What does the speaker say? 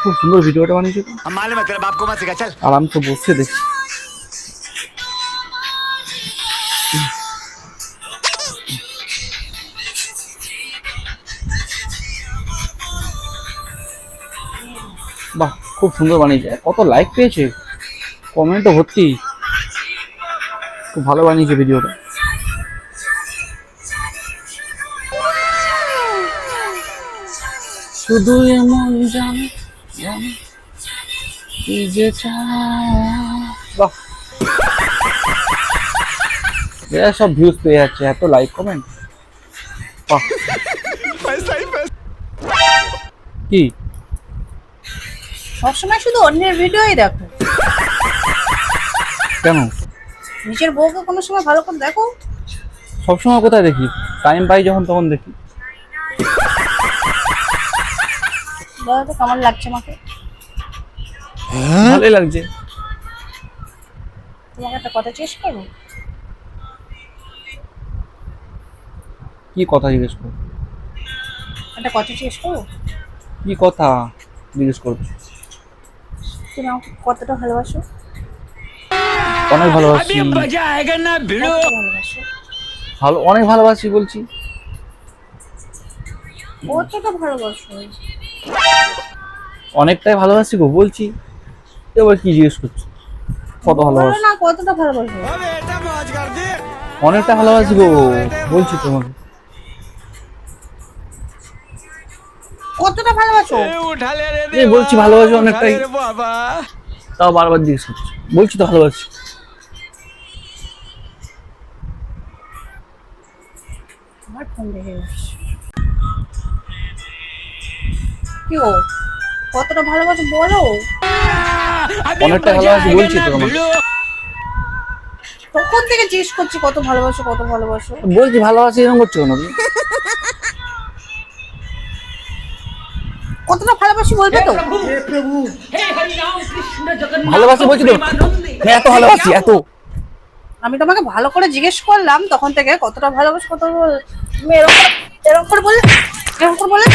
খুব সুন্দর ভিডিওটা বানিয়েছে। আরামসে বসে দেখি। বাহ, খুব সুন্দর বানিয়েছে। কত লাইক পেয়েছে, কমেন্টও ভর্তি। খুব ভালো বানিয়েছে ভিডিওটা। শুধু এমন জানে জানে কি যে বাহ, এরা সব ভিউজ পেয়ে যাচ্ছে, এত লাইক কমেন্ট। বাহ, কি সবসময় শুধু অন্যের ভিডিওই দেখো, কেন? নিজের বউকে কোনো সময় ভালো করে দেখো? সবসময় কোথায় দেখি, টাইম পাই যখন তখন দেখি। বলো তো কেমন লাগছে আমাকে? ভালোই লাগছে। তোমাকে একটা কথা জিজ্ঞেস করবো? কি কথা জিজ্ঞেস করো? একটা কথা জিজ্ঞেস করবো? কি কথা জিজ্ঞেস করবে? তুমি আমাকে কতটা ভালোবাসো? অনেক ভালোবাসি। কতটা ভালোবাসো? ভালো, অনেক ভালোবাসি বলছি। কতটা ভালোবাসো? অনেকটাই ভালোবাসি গো বলছি। এবার কি জিজ্ঞেস করছো? কত বলো ভালোবাসি? না কতটা ভালোবাসো? অনেকটা ভালোবাসি গো বলছি তোমাকে। কতটা ভালোবাসো? এই বলছি ভালোবাসি অনেকটাই, তাও বারবার জিজ্ঞেস করছো। বলছি তো ভালোবাসি। আমার ফোন দেখে গেছে। কি ও কতটা ভালোবাসো বলো? অনেকটা ভালোবাসি বলছি তো তোমাকে। তখন থেকে জিজ্ঞেস করছি কত ভালোবাসো কত ভালোবাসো। বলছি ভালোবাসি, এরকম করছো কেন তুমি? কতটা ভালোবাসি বলবে তো? ভালোবাসি বলছি তো, এত ভালোবাসি এত। আমি তোমাকে ভালো করে জিজ্ঞেস করলাম তখন থেকে কতটা ভালোবাসো কত তুমি এরকম করে বললে, এরকম করে বললে।